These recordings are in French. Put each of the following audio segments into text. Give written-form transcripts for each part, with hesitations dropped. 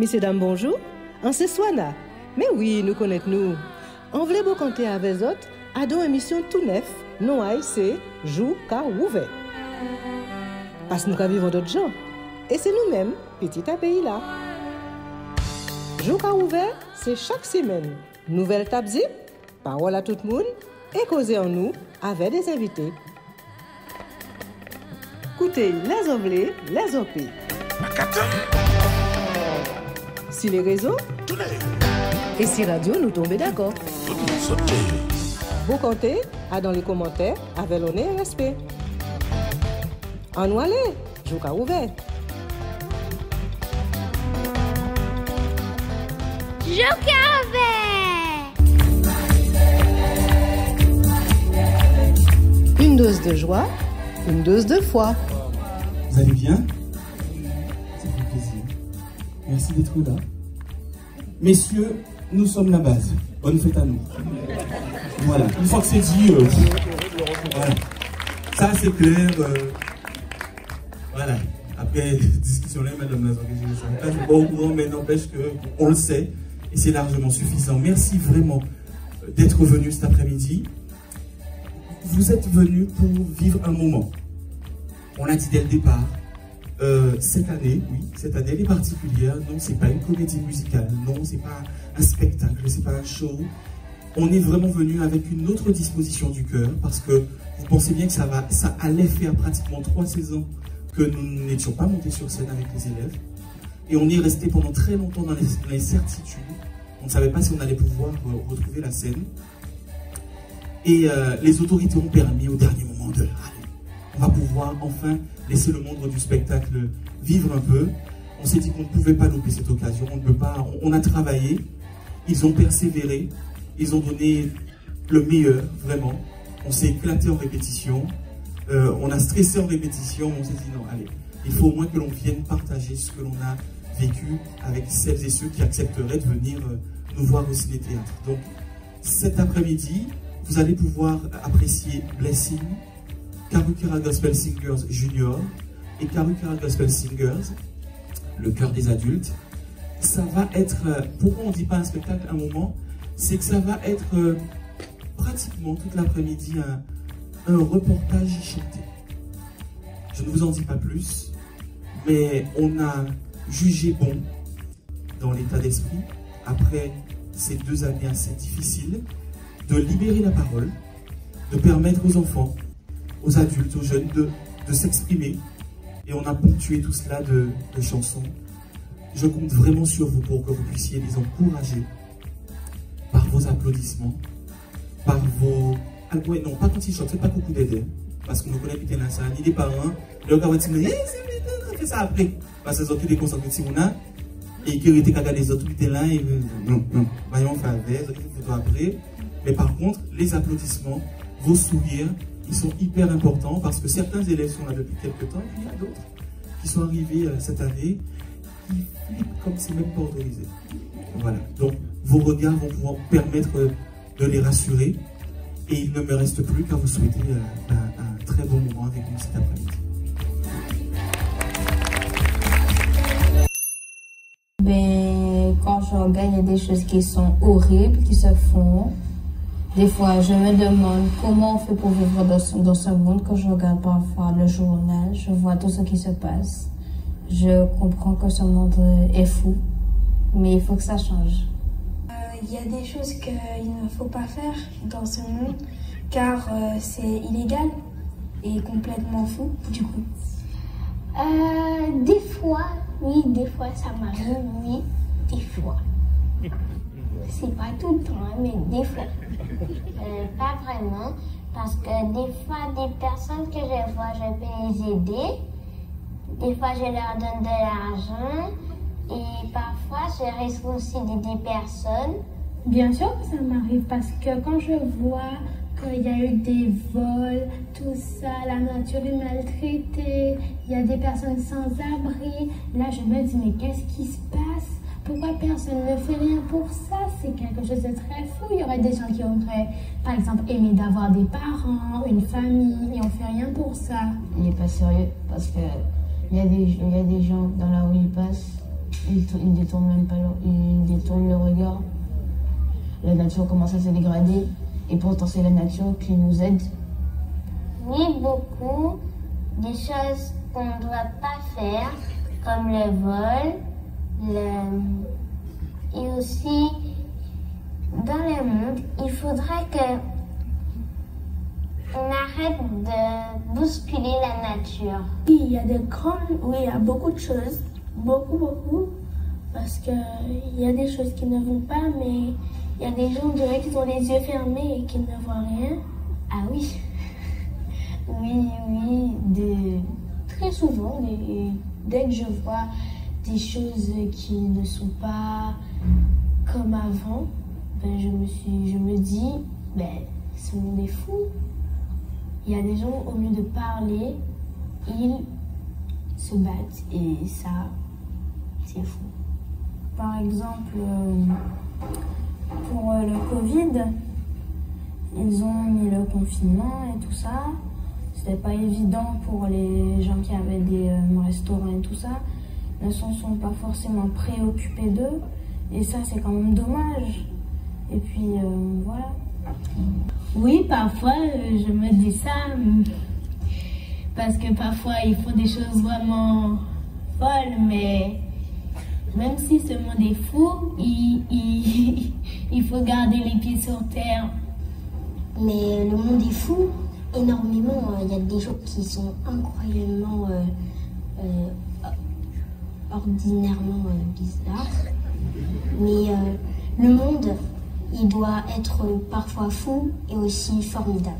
Messieurs, dames, bonjour. En ce soir-là, mais oui, nous connaissons-nous. On voulait vous compter avec les autres à deux émissions tout neuf, non c'est Jou car ouvert. Parce que nous vivons d'autres gens. Et c'est nous-mêmes, petit à pays là. Jou car ouvert, c'est chaque semaine. Nouvelle table zip, parole à tout le monde et causer en nous avec des invités. Écoutez les Anglais, les OP. Si les réseaux et si radio nous tombent d'accord. Vous comptez à dans les commentaires avec l'honneur et respect. En nous aller, Jouka ouvert. Jouka ouvert. Une dose de joie, une dose de foi. Vous allez bien? Ça fait plaisir. Merci d'être là. Messieurs, nous sommes la base. Bonne fête à nous. Voilà. Une fois que c'est dit, voilà. Ça c'est clair. Voilà. Après discussion là, madame la je ne suis pas au courant, mais n'empêche qu'on le sait. Et c'est largement suffisant. Merci vraiment d'être venu cet après-midi. Vous êtes venus pour vivre un moment. On l'a dit dès le départ. Cette année, oui, cette année elle est particulière. Non, c'est pas une comédie musicale. Non, c'est pas un spectacle, c'est pas un show. On est vraiment venu avec une autre disposition du cœur parce que vous pensez bien que ça allait faire pratiquement 3 saisons que nous n'étions pas montés sur scène avec les élèves. Et on est resté pendant très longtemps dans les certitudes. On ne savait pas si on allait pouvoir retrouver la scène. Et les autorités ont permis au dernier moment de... On va pouvoir enfin laisser le monde du spectacle vivre un peu. On s'est dit qu'on ne pouvait pas louper cette occasion. On ne peut pas. On a travaillé. Ils ont persévéré. Ils ont donné le meilleur, vraiment. On s'est éclaté en répétition. On a stressé en répétition. On s'est dit non, allez, il faut au moins que l'on vienne partager ce que l'on a vécu avec celles et ceux qui accepteraient de venir nous voir au ciné-théâtre. Donc, cet après-midi, vous allez pouvoir apprécier Blessing, Karukara Gospel Singers Junior et Karukara Gospel Singers, le chœur des adultes. Ça va être, pourquoi on ne dit pas un spectacle à un moment, c'est que ça va être pratiquement toute l'après-midi un reportage chanté. Je ne vous en dis pas plus, mais on a jugé bon, dans l'état d'esprit, après ces 2 années assez difficiles, de libérer la parole, de permettre aux enfants, aux adultes, aux jeunes de s'exprimer. Et on a ponctué tout cela de chansons. Je compte vraiment sur vous pour que vous puissiez les encourager par vos applaudissements, par vos... Ah, ouais, non, pas quand ils chantent, faites pas beaucoup d'aides, parce qu'on ne connaît plus ça, ni les parents, le gars va dire, on fait ça après. Parce que les autres, ils déconcentrent si on a, et qu'ils étaient cagés les autres, ils étaient là, et non, voyons, on fait avec, les autres, il faut après. Mais par contre, les applaudissements, vos sourires, ils sont hyper importants parce que certains élèves sont là depuis quelques temps et puis il y a d'autres qui sont arrivés cette année qui flippent comme c'est même pas autorisé. Voilà. Donc, vos regards vont pouvoir permettre de les rassurer et il ne me reste plus qu'à vous souhaiter un très bon moment avec nous cet après-midi. Ben, quand je regarde, il y a des choses qui sont horribles, qui se font. Des fois, je me demande comment on fait pour vivre dans ce monde. Quand je regarde parfois le journal, je vois tout ce qui se passe. Je comprends que ce monde est fou, mais il faut que ça change. Il y a des choses qu'il ne faut pas faire dans ce monde, car c'est illégal et complètement fou, du coup. Des fois, oui, des fois ça m'arrive, oui, des fois. C'est pas tout le temps, mais des fois. Pas vraiment, parce que des fois, des personnes que je vois, je peux les aider. Des fois, je leur donne de l'argent. Et parfois, je risque aussi d'aider personnes. Bien sûr que ça m'arrive, parce que quand je vois qu'il y a eu des vols, tout ça, la nature est maltraitée, il y a des personnes sans abri, là, je me dis, mais qu'est-ce qui se passe? Pourquoi personne ne fait rien pour ça? C'est quelque chose de très fou. Il y aurait des gens qui auraient, par exemple, aimé d'avoir des parents, une famille, et on fait rien pour ça. Il n'est pas sérieux parce que il y a des gens dans la rue ils passent ils détournent même pas ils détournent le regard. La nature commence à se dégrader et pourtant c'est la nature qui nous aide. Oui, beaucoup. Des choses qu'on ne doit pas faire, comme le vol, et aussi dans le monde, il faudrait que on arrête de bousculer la nature. Oui, il y a beaucoup de choses, beaucoup, parce que il y a des choses qui ne vont pas, mais il y a des gens, on dirait qu'ils ont les yeux fermés et qu'ils ne voient rien. Ah oui, oui, très souvent, dès que je vois des choses qui ne sont pas comme avant, ben je me dis, ce monde est fou. Il y a des gens, au lieu de parler, ils se battent et ça, c'est fou. Par exemple, pour le Covid, ils ont mis le confinement et tout ça. C'était pas évident pour les gens qui avaient des restaurants et tout ça. Ils ne sont pas forcément préoccupés d'eux. Et ça, c'est quand même dommage. Et puis, voilà. Oui, parfois, je me dis ça. Parce que parfois, ils font des choses vraiment folles. Mais même si ce monde est fou, il faut garder les pieds sur terre. Mais le monde est fou. Énormément, il y a des gens qui sont incroyablement ordinairement bizarres. Mais le monde, il doit être parfois fou et aussi formidable.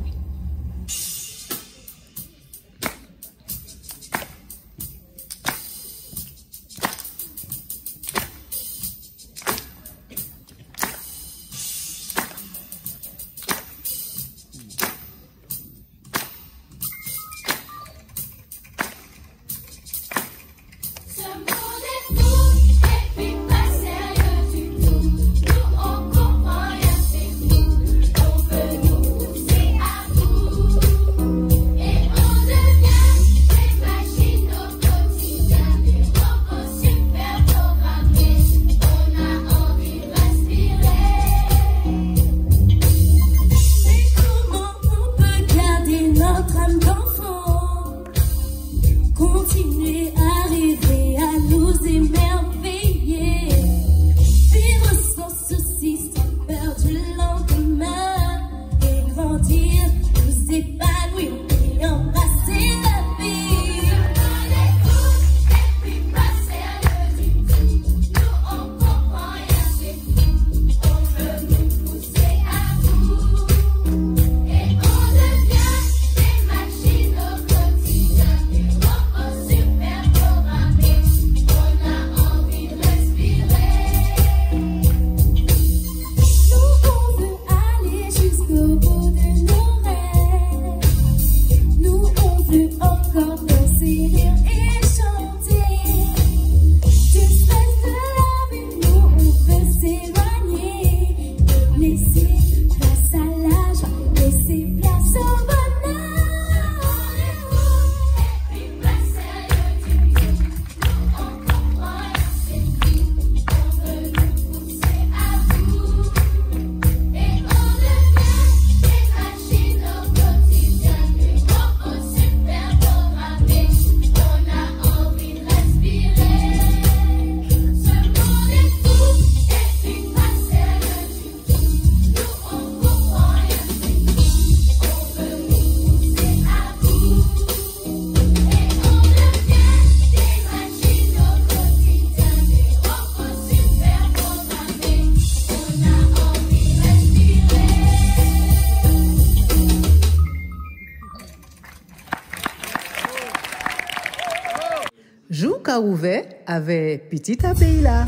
Jou ka ouve avec Petit Abeyla.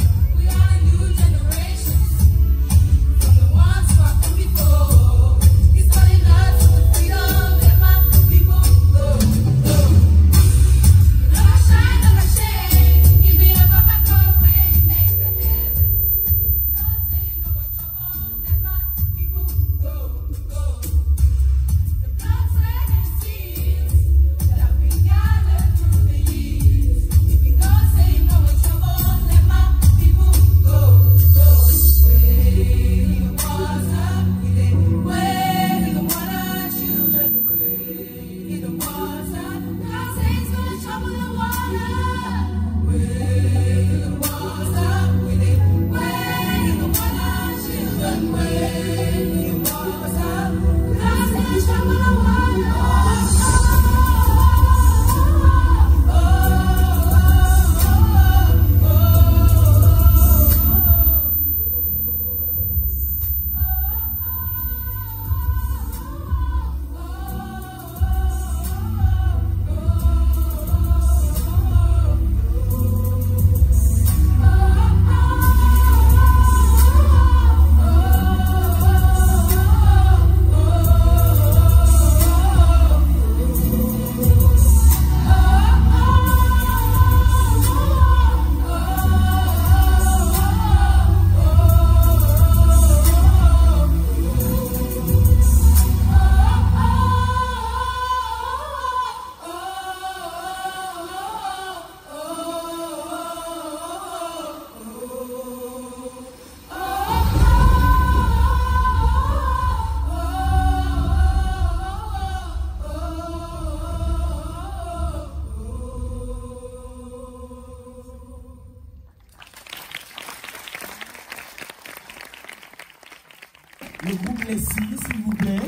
Le groupe Lessie, s'il vous plaît.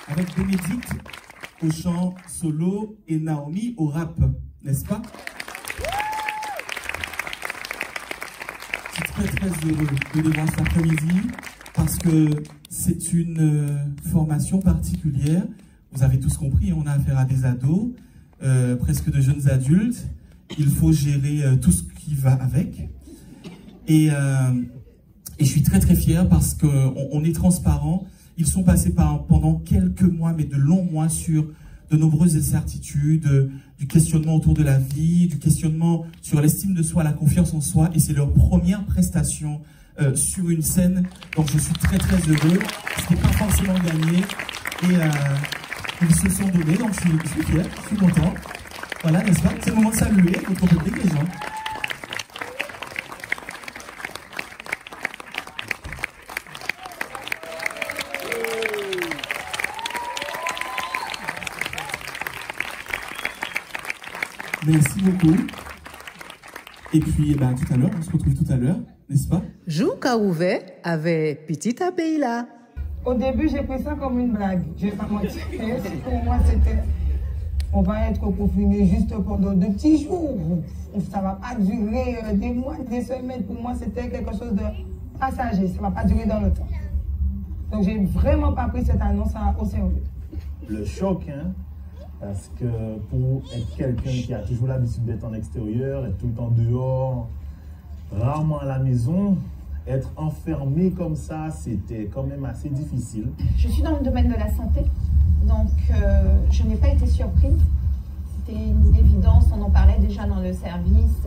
Avec Bénédicte au chant solo et Naomi au rap, n'est-ce pas? Je suis très heureux de les voir cet après-midi parce que c'est une formation particulière. Vous avez tous compris, on a affaire à des ados, presque de jeunes adultes. Il faut gérer tout ce qui va avec. Et je suis très fier parce qu'on est transparent. Ils sont passés pendant quelques mois, mais de longs mois, sur de nombreuses incertitudes, du questionnement autour de la vie, du questionnement sur l'estime de soi, la confiance en soi. Et c'est leur première prestation sur une scène. Donc je suis très heureux. Ce n'est pas forcément gagné. Et ils se sont donnés, donc je suis fier, je suis content. Voilà, n'est-ce pas? C'est le moment de saluer notre public, les gens. Merci beaucoup. Et puis, tout à l'heure, on se retrouve tout à l'heure, n'est-ce pas? Jou Karouvet avec Petite Abéila. Au début, j'ai pris ça comme une blague. Je ne vais pas mentir. Pour moi, c'était... On va être confiné juste pendant 2 petits jours. Ça ne va pas durer des mois, des semaines. Pour moi, c'était quelque chose de passager. Ça ne va pas durer dans le temps. Donc, j'ai vraiment pas pris cette annonce au sérieux. Le choc, hein, parce que pour être quelqu'un qui a toujours l'habitude d'être en extérieur, être tout le temps dehors, rarement à la maison, être enfermé comme ça, c'était quand même assez difficile. Je suis dans le domaine de la santé. Donc, je n'ai pas été surprise. C'était une évidence, on en parlait déjà dans le service.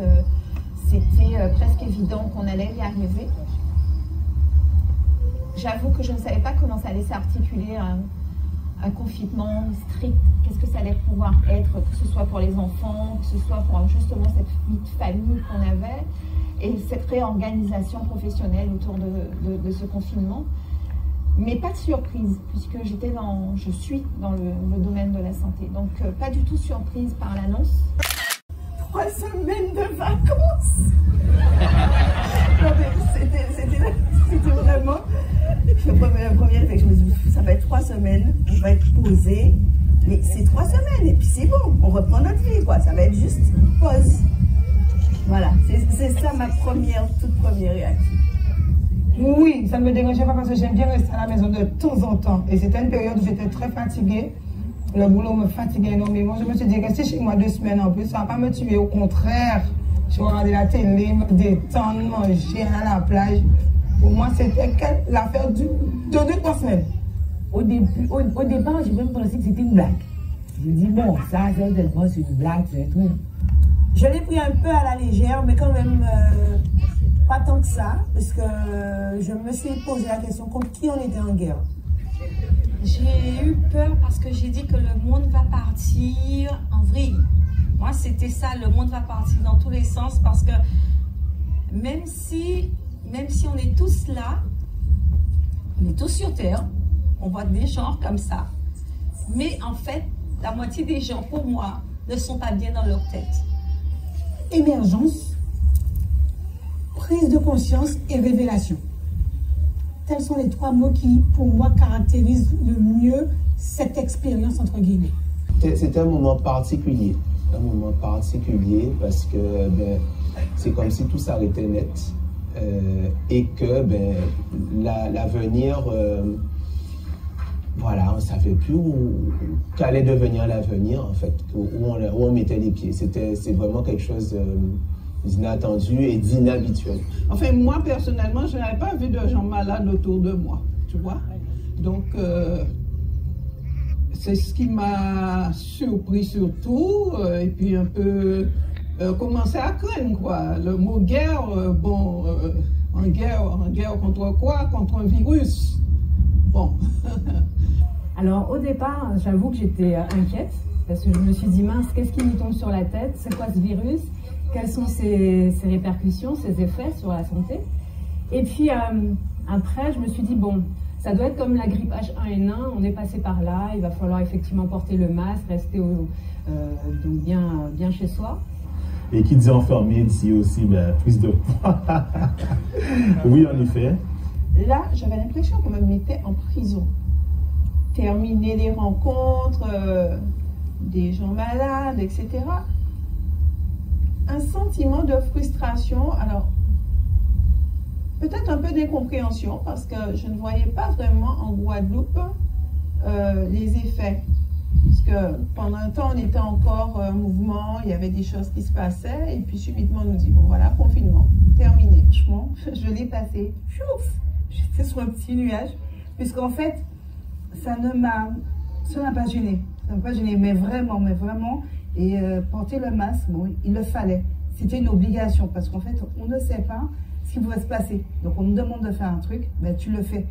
C'était presque évident qu'on allait y arriver. J'avoue que je ne savais pas comment ça allait s'articuler un confinement strict. Qu'est-ce que ça allait pouvoir être, que ce soit pour les enfants, que ce soit pour justement cette vie de famille qu'on avait et cette réorganisation professionnelle autour de ce confinement. Mais pas de surprise, puisque je suis dans le domaine de la santé. Donc, pas du tout surprise par l'annonce. 3 semaines de vacances. C'était vraiment... La première, je me dis, ça va être 3 semaines, on va être posé. Mais c'est 3 semaines, et puis c'est bon, on reprend notre vie, quoi. Ça va être juste pause. Voilà, c'est ça ma toute première réaction. Oui, ça ne me dérangeait pas parce que j'aime bien rester à la maison de temps en temps. Et c'était une période où j'étais très fatiguée. Le boulot me fatiguait énormément. Je me suis dit, rester chez moi 2 semaines en plus, ça ne va pas me tuer. Au contraire, je vais regarder la télé, me détendre, manger à la plage. Pour moi, c'était l'affaire de 2-3 semaines. Au départ, j'ai même pensé que c'était une blague. Je me dis, bon, ça, certainement, c'est une blague, c'est un truc. Je l'ai pris un peu à la légère, mais quand même... pas tant que ça, parce que je me suis posé la question contre qui on était en guerre. J'ai eu peur parce que j'ai dit que le monde va partir en vrille. Moi, c'était ça, le monde va partir dans tous les sens parce que même si on est tous là, On est tous sur Terre, on voit des gens comme ça. Mais en fait, la moitié des gens, pour moi, ne sont pas bien dans leur tête. Émergence, prise de conscience et révélation. Tels sont les 3 mots qui, pour moi, caractérisent le mieux cette expérience, entre guillemets. C'était un moment particulier. Un moment particulier parce que c'est comme si tout s'arrêtait net et que l'avenir, voilà, on ne savait plus qu'allait devenir l'avenir, en fait, où on mettait les pieds. C'est vraiment quelque chose d'inattendu et d'inhabituel. Enfin, moi, personnellement, je n'avais pas vu de gens malades autour de moi, tu vois. Donc, c'est ce qui m'a surpris surtout, et puis un peu commencé à craindre, quoi. Le mot guerre, en guerre contre quoi? Contre un virus. Bon. Alors, au départ, j'avoue que j'étais inquiète, parce que je me suis dit, mince, qu'est-ce qui nous tombe sur la tête? C'est quoi ce virus? Quelles sont ses répercussions, ses effets sur la santé? Et puis, après, je me suis dit, bon, ça doit être comme la grippe H1N1, on est passé par là, il va falloir effectivement porter le masque, rester donc bien chez soi. Et qui dit enfermé, dit aussi prise de poids. Oui, en effet. Là, j'avais l'impression qu'on me mettait en prison. Terminer les rencontres, des gens malades, etc. Un sentiment de frustration, alors peut-être un peu d'incompréhension parce que je ne voyais pas vraiment en Guadeloupe les effets. Parce que pendant un temps, on était encore en mouvement, il y avait des choses qui se passaient, et puis subitement, on nous dit, bon voilà, confinement, terminé. Je l'ai passé, chouf, j'étais sur un petit nuage, puisqu'en fait, ça ne m'a pas gêné. Ça ne m'a pas gêné, mais vraiment. Et porter le masque, bon, il le fallait. C'était une obligation, parce qu'en fait, on ne sait pas ce qui va se passer. Donc, on nous demande de faire un truc, ben, tu le fais.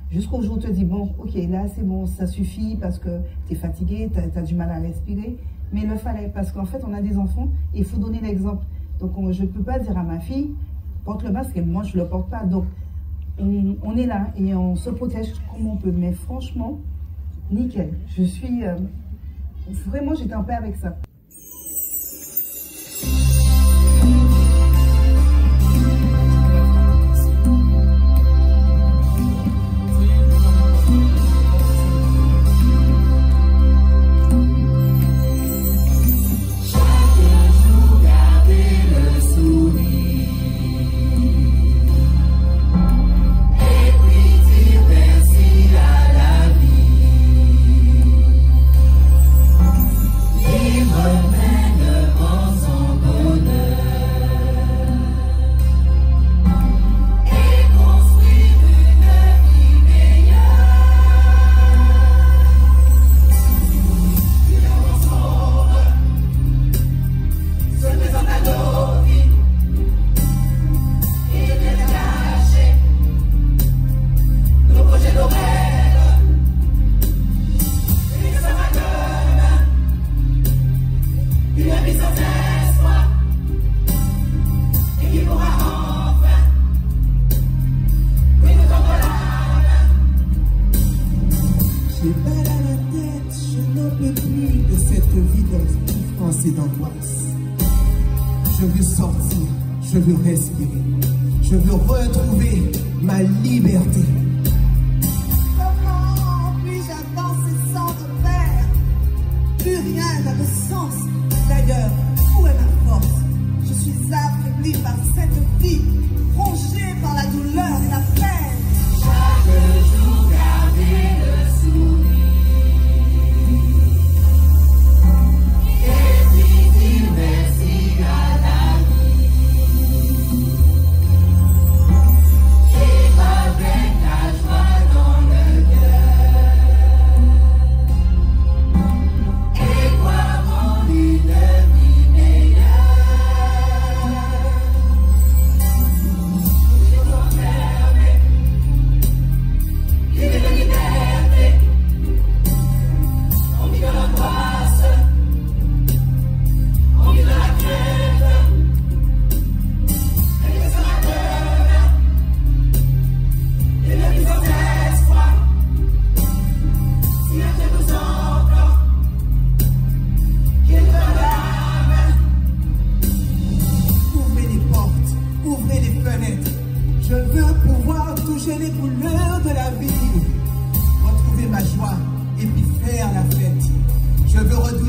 Jusqu'au jour où on te dit, bon, ok, là, c'est bon, ça suffit, parce que tu es fatigué, tu as du mal à respirer. Mais il le fallait, parce qu'en fait, on a des enfants, et il faut donner l'exemple. Donc, je ne peux pas dire à ma fille, porte le masque, et moi, je ne le porte pas. Donc, on est là, et on se protège comme on peut. Mais franchement, nickel. Je suis... vraiment, j'étais en paix avec ça. Je veux sortir, je veux respirer, je veux retrouver ma liberté. Comment puis-je avancer sans repère? Plus rien n'a de sens. D'ailleurs, où est ma force? Je suis affaiblie par cette vie, rongée par la douleur et la peine. Chaque jour, garder le sourire. Merci à la vie qui va bien.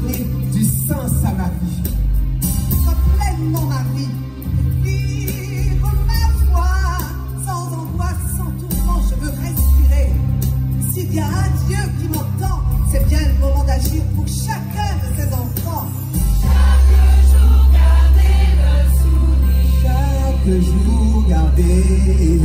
donner du sens à ma vie. Vivre pleinement ma vie. Vivre ma foi. Sans angoisse, sans tourment, je veux respirer. S'il y a un Dieu qui m'entend, c'est bien le moment d'agir pour chacun de ses enfants. Chaque jour garder le sourire. Chaque jour garder. Et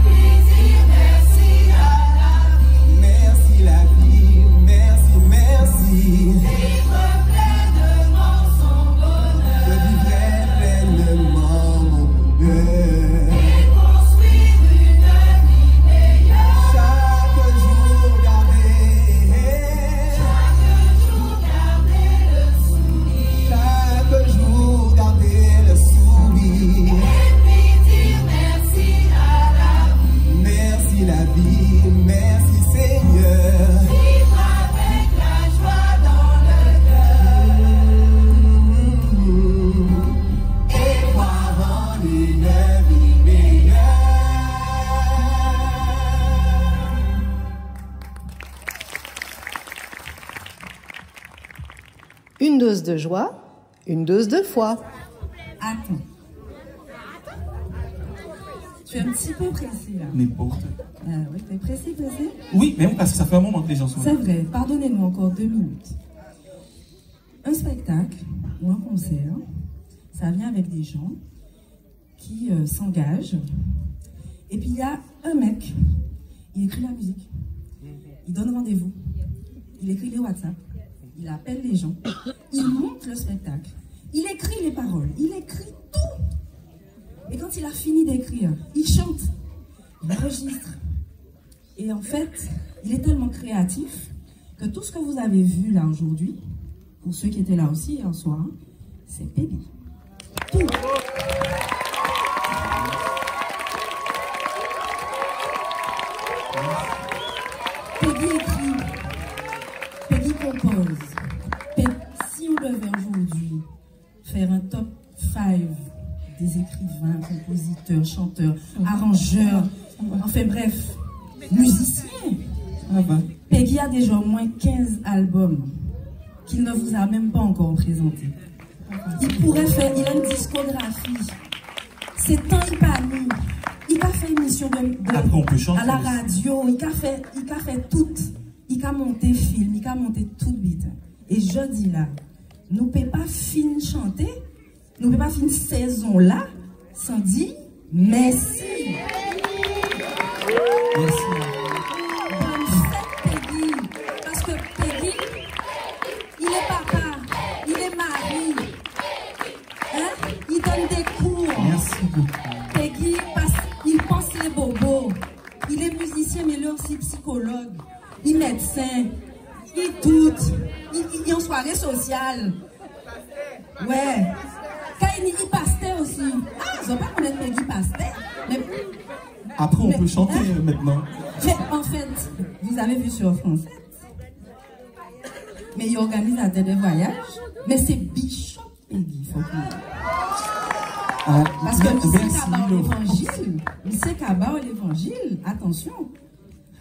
puis dire merci à la vie. Merci la vie, merci, merci. Vivre pleinement son bonheur. Je vivrai pleinement mon bonheur. Et construire une vie meilleure. Chaque jour garder. Chaque jour garder le sourire. Chaque jour garder le sourire. Et puis dire merci à la vie. Merci la vie, merci Seigneur. Vivre avec la joie dans le cœur. Et croire en une vie meilleure. Une dose de joie, une dose de foi. Attends. Tu es un petit peu pressé là. N'importe. Oui, t'es pressé. Oui, mais parce que ça fait un moment que les gens sont là. C'est vrai, pardonnez-moi encore 2 minutes. Un spectacle ou un concert, ça vient avec des gens qui s'engagent. Et puis il y a un mec, il écrit la musique, il donne rendez-vous, il écrit les WhatsApp, il appelle les gens, il monte le spectacle, il écrit les paroles, il écrit tout. Et quand il a fini d'écrire, il chante, il enregistre. Et en fait, il est tellement créatif que tout ce que vous avez vu là aujourd'hui, pour ceux qui étaient là aussi hier soir, c'est Peggy. Tout. Peggy écrit, Peggy compose. Si on devait aujourd'hui faire un top 5 des écrivains, compositeurs, chanteurs, arrangeurs, enfin bref, musiciens, Peggy a déjà au moins 15 albums qu'il ne vous a même pas encore présentés. Il pourrait faire, il a une discographie. C'est tant épanoui. Il a fait une émission Après, on peut chanter à la aussi. radio, il a fait tout. Il a monté film, il a monté tout vite. Et je dis là, nous ne pouvons pas finir chanter, nous ne pouvons pas finir saison là sans dire merci. Merci. Bonne fête, Peggy. Parce que Peggy, il est papa, il est mari. Hein? Il donne des cours. Merci beaucoup. Peggy, il pense les bobos. Il est musicien, mais il est aussi psychologue. Il est médecin. Il doute. Il est en soirée sociale. Ouais. Quand il pasteur aussi. Ah, je ne sais pas connaître Peggy pasteur. Mais Après, on peut chanter maintenant. en fait, vous avez vu sur France 7. Mais il organise des voyages. Mais c'est Bishop Peggy, faut que... Parce que Monsieur Kaba l'évangile, attention,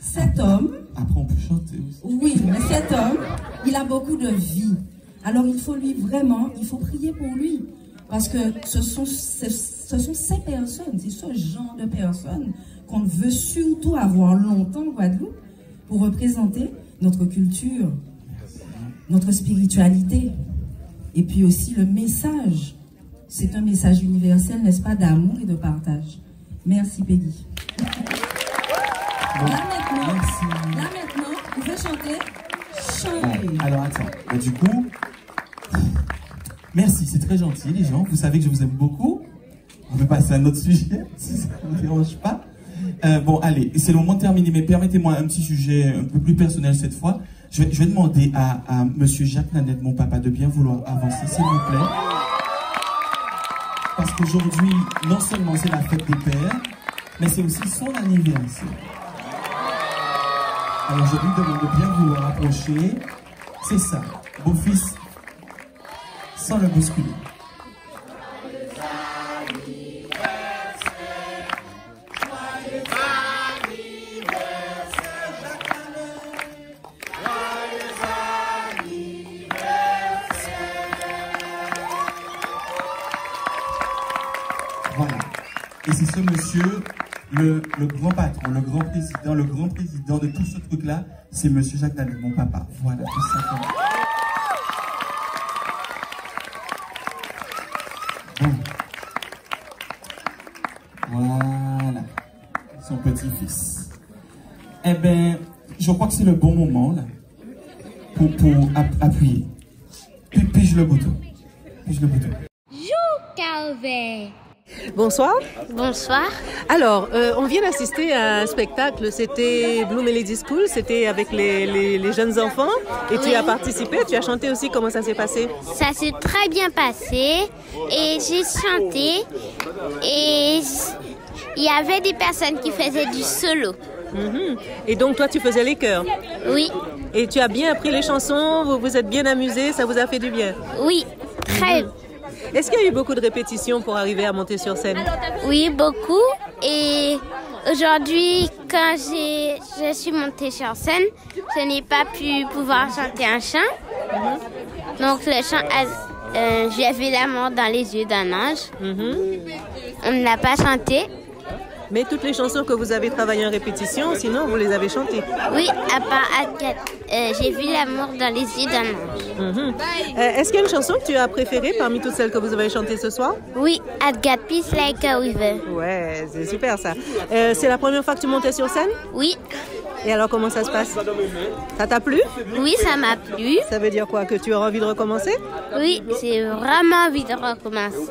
cet homme... Après, on peut chanter aussi. Oui, mais cet homme, il a beaucoup de vie. Alors il faut lui vraiment, il faut prier pour lui. Parce que ce sont ces personnes, c'est ce genre de personnes qu'on veut surtout avoir longtemps en Guadeloupe pour représenter notre culture, notre spiritualité. Et puis aussi le message. C'est un message universel, n'est-ce pas, d'amour et de partage. Merci Peggy. Bon, là maintenant, vous pouvez chanter. Chantez. Bon, alors attends, bah, du coup, merci, c'est très gentil les gens. Vous savez que je vous aime beaucoup. On peut passer à un autre sujet, si ça ne vous dérange pas. Bon, allez, c'est le moment de terminer, mais permettez-moi un petit sujet un peu plus personnel cette fois. Je vais demander à monsieur Jacques Nanette, mon papa, de bien vouloir avancer, s'il vous plaît. Parce qu'aujourd'hui, non seulement c'est la fête des pères, mais c'est aussi son anniversaire. Alors je lui demande de bien vouloir approcher. C'est ça, beau-fils, sans le bousculer. c'est ce monsieur, le grand patron, le grand président de tout ce truc-là, c'est monsieur Jacques Daniel, mon papa. Voilà, tout simplement. Voilà, son petit-fils. Eh bien, je crois que c'est le bon moment là pour appuyer. Puis-je le bouton. Bonsoir. Bonsoir. Alors, on vient d'assister à un spectacle, c'était Blue Melody School, c'était avec les jeunes enfants et tu as participé, tu as chanté aussi, comment ça s'est passé? Ça s'est très bien passé et j'ai chanté et il y avait des personnes qui faisaient du solo. Et donc toi tu faisais les chœurs? Oui. Et tu as bien appris les chansons, vous vous êtes bien amusés, ça vous a fait du bien? Oui, très. Est-ce qu'il y a eu beaucoup de répétitions pour arriver à monter sur scène? Oui, beaucoup. Et aujourd'hui, quand je suis montée sur scène, je n'ai pas pu pouvoir chanter un chant. Donc le chant, j'ai vu l'amour dans les yeux d'un ange. On ne l'a pas chanté. Mais toutes les chansons que vous avez travaillées en répétition, sinon vous les avez chantées? Oui, à part j'ai vu l'amour dans les yeux d'un ange. Est-ce qu'il y a une chanson que tu as préférée parmi toutes celles que vous avez chantées ce soir? Oui, I've got peace like a river. Ouais, c'est super ça. C'est la première fois que tu montais sur scène? Oui. Et alors comment ça se passe? Ça t'a plu? Oui, ça m'a plu. Ça veut dire quoi? Que tu as envie de recommencer? Oui, j'ai vraiment envie de recommencer.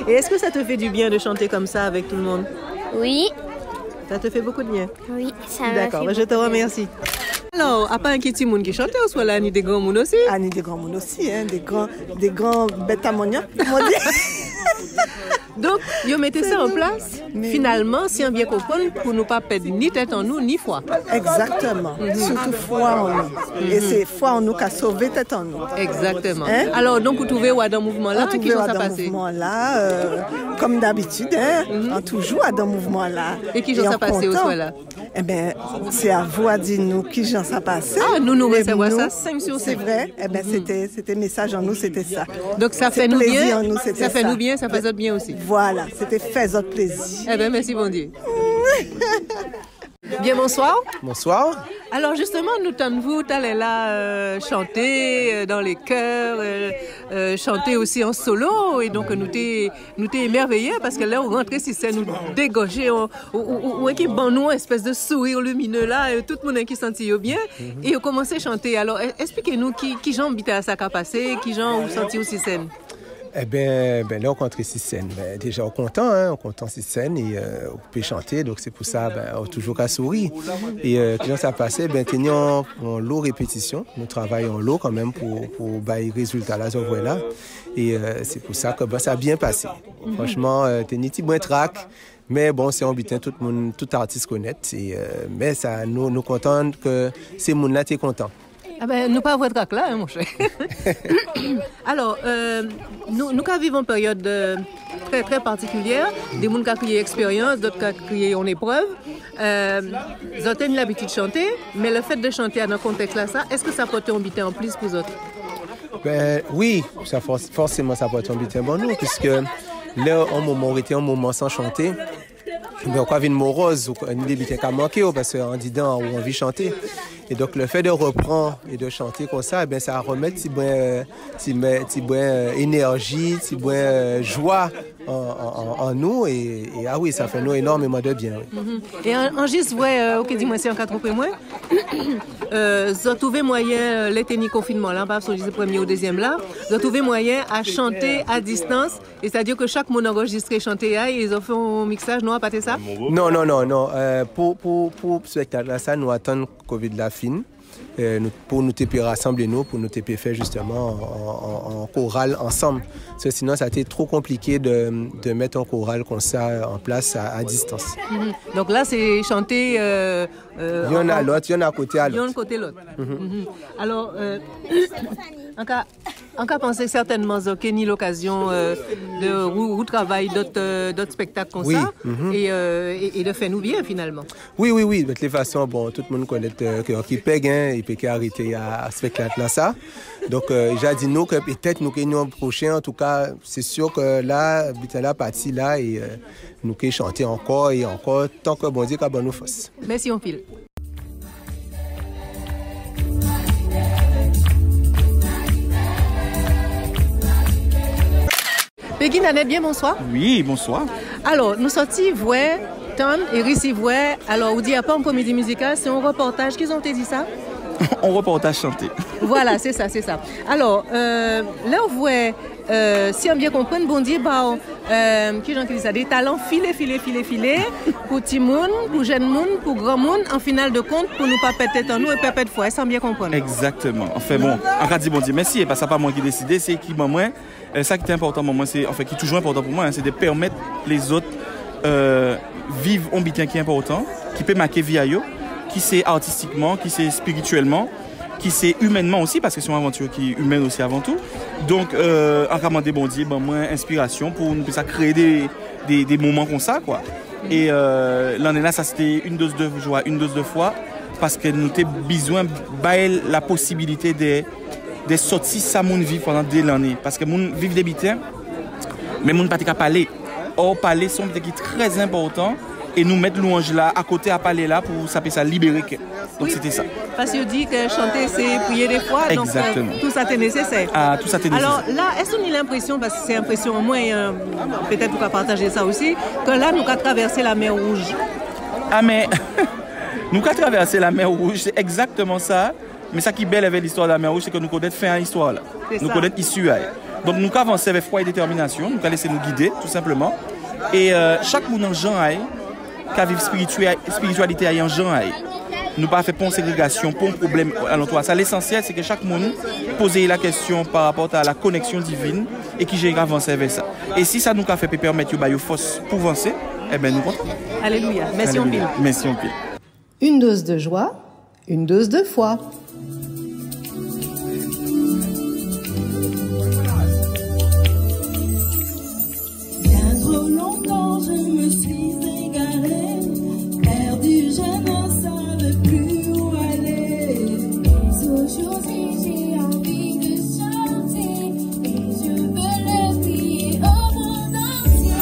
Et est-ce que ça te fait du bien de chanter comme ça avec tout le monde? Oui. Ça te fait beaucoup de bien? Oui, ça m'a fait. D'accord, je te remercie. Alors, à part un petit monde qui chantait, ou soit là, ni des grands monde aussi? Ah, ni des grands monde aussi, hein, des grands bêtes ammoniaques, comme on dit. Donc, ils mettaient ça en place, finalement, si on bien comprendre, pour ne pas perdre ni tête en nous, ni foi. Exactement. Surtout foi en nous. Et c'est foi en nous qui a sauvé tête en nous. Exactement. Hein? Alors, donc, vous trouvez dans le mouvement-là, qui sont ça passé? Mouvement-là, comme d'habitude, hein, on toujours dans le mouvement-là. Et qui sont ça passé au soir là? Eh bien, c'est à vous à dire nous qui j'en ça passé. Ah, nous recevons ça 5 sur 5. C'est vrai. Eh bien, c'était message en nous, c'était ça. Donc, ça fait nous bien. En nous, ça fait nous bien, ça fait autres bien aussi. Voilà, c'était fait votre plaisir. Eh bien, merci, bon Dieu. Bien, bonsoir. Bonsoir. Alors, justement, nous vous allez là chanter dans les chœurs, chanter aussi en solo. Et donc, nous t'es émerveillés parce que là, on rentrait si c'est nous dégager, on équipe nous une espèce de sourire lumineux là, et tout le monde qui sentit bien. Et on commençait à chanter. Alors, expliquez-nous qui j'en habitait à ça qu'a passé, qui j'en vous senti aussi scène. Eh bien, là, on rentre ici scène. Déjà, on est content ici scène et on peut chanter. Donc, c'est pour ça, on toujours qu'à sourire. Et quand ça passait, tenions en lot répétition. Nous travaillons en lot quand même pour les résultats là, voilà. Et c'est pour ça que ça a bien passé. Franchement, t'es ni petit bon track. Mais bon, c'est ambitant, tout artiste connaît. Mais ça, nous contents que ces gens-là sont contents. Ah ben, nous pas votre là, hein, mon cher. Alors, nous vivons une période très, très particulière. Des gens qui ont créé expérience, d'autres qui ont créé une épreuve. Ils ont l'habitude de chanter, mais le fait de chanter dans un contexte là, est-ce que ça peut être embêté en plus pour eux autres? Oui, forcément ça peut être embêté pour nous, puisque là, on était un moment sans chanter. On a une morose, on a des qui manqué parce qu'en disant on a envie de chanter. Et donc le fait de reprendre et de chanter comme ça, ça remet une énergie, une joie en nous. Et ah oui, ça fait nous énormément de bien. Oui. Et en juste, ok, dis-moi, c'est en 4 mois. Vous avez trouvé moyen, l'été confinement, là, pas sur le premier ou deuxième là, vous avez trouvé moyen à chanter à distance, et c'est-à-dire que chaque monde enregistré chanter, et ils ont fait un mixage, non, pas ça? Non. Pour ce spectacle là, ça, nous attendons Covid la fin. Pour nous rassembler pour nous faire justement en chorale ensemble. Parce que sinon, ça a été trop compliqué de mettre un chorale comme ça en place à distance. Donc là, c'est chanter... il y en a l'autre, il y en a à côté à l'autre. Il y en a à côté l'autre. Alors, en cas penser certainement que ni l'occasion de travailler d'autres spectacles comme ça et de faire nous bien finalement. Oui. De toute façon, bon, tout le monde connaît qui paye, il peut arrêter à ce spectacle là ça. Donc, j'ai dit nous que peut-être nous gagnons prochain. En tout cas, c'est sûr que là, la partie là et nous allons chanter encore et encore tant que bon Dieu qu'a bonne nous force. Merci on pile. Peggy Nanette, bien bonsoir. Oui, bonsoir. Alors, nous sortis voir, Tom et Rissi voir. Alors, on dit pas en comédie musicale, c'est un reportage. Qu'ils ont dit ça? Un reportage chanté. Voilà, c'est ça, c'est ça. Alors, là, on voit, si on bien comprendre, bon Dieu, bah, qui j'en dis ça, des talents filés, pour petit monde, pour jeune monde, pour grand monde, en finale de compte, pour nous pas péter en nous et péter de foi, sans bien comprendre. Exactement. Enfin bon, en cas de bon Dieu, merci, parce que c'est pas moi qui décide, c'est qui moi. Ça qui est important pour moi, c'est, enfin, qui est toujours important pour moi, hein, c'est de permettre les autres vivre un bitin qui est important, qui peut marquer vie à eux, qui c'est artistiquement, qui c'est spirituellement, qui c'est humainement aussi, parce que c'est une aventure qui est humaine aussi avant tout. Donc, en cas de bon Dieu, ben, moi, inspiration pour nous créer des moments comme ça, quoi. Et l'année là, ça c'était une dose de joie, une dose de foi, parce que nous avons besoin de la possibilité de sortir ça moun vivre pendant des années, parce que moun vivent des bitins, mais moun pas qu'à parler. Or parler sont qui très important et nous mettre louange là à côté à parler là pour ça peut ça libérer. Donc oui, c'était ça. Parce que dit que chanter c'est prier des fois, donc tout ça est nécessaire. Ah, tout ça est nécessaire. Alors là, est-ce qu'on a l'impression, parce que c'est l'impression au moins, peut-être qu'on va partager ça aussi, que là nous avons traversé la mer Rouge. Ah mais nous avons traversé la mer Rouge, c'est exactement ça. Mais ça qui est belle avec l'histoire de la mer Rouge, c'est que nous connaissons fin à l'histoire là. Nous connaissons l'issue. Donc nous avançons avec foi et détermination, nous allons laisser nous guider tout simplement. Et chaque monde en genre qui vit spiritualité en genre, nous pas fait pour une ségrégation, pour un problème à l'entourage. Ça l'essentiel, c'est que chaque monde pose la question par rapport à la connexion divine et qui j'ai avancé avec ça. Et si ça nous a fait permettre de force pour avancer, eh bien nous comptons. Alléluia. Merci en pile. Merci en pile. Une dose de joie, une dose de foi. Trop longtemps je me suis égarée, perdue, je ne savais plus où aller. Aujourd'hui j'ai envie de chanter et je veux le crier au monde entier.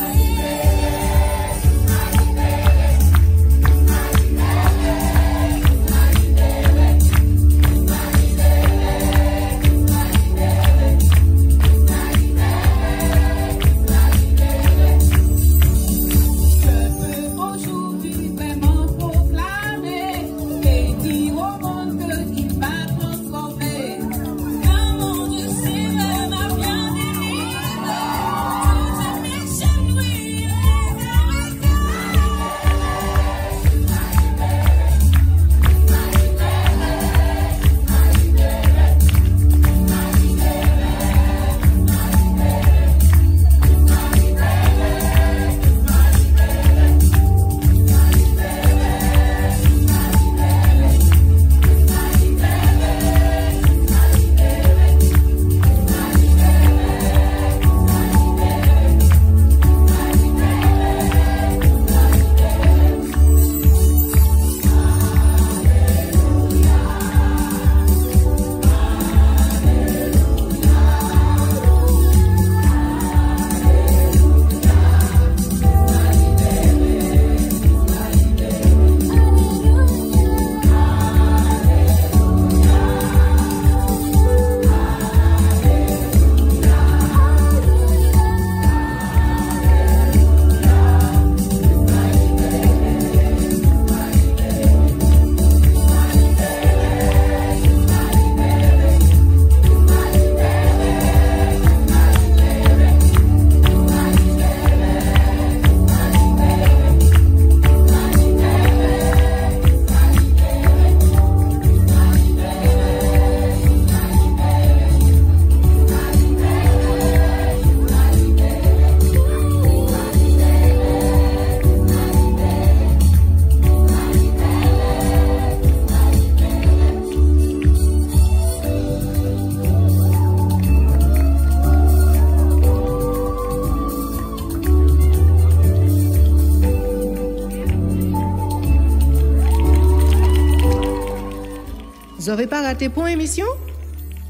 Vous n'aurez pas raté pour émission?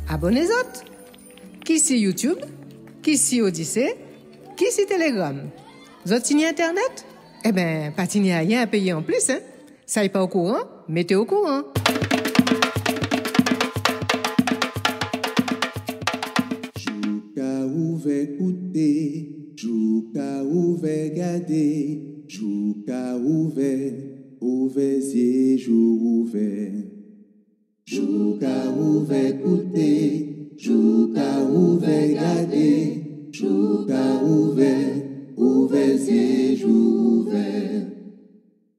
abonnez-vous. Qui si YouTube, qui si Odyssée, qui si Telegram. Vous avez Internet? Eh bien, pas de rien à payer en plus. Hein? Ça n'est pas au courant, mettez au courant. Jouka ouvert écouter, jouka ouvert garder, jouka ouvert, ouvert yeux, jour ouvert. Jouka ouvert écouter, jouka ouvert garder, jouka ouvert, ouvert yeux, jour ouvert.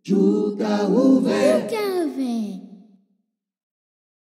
Jouka ouvert.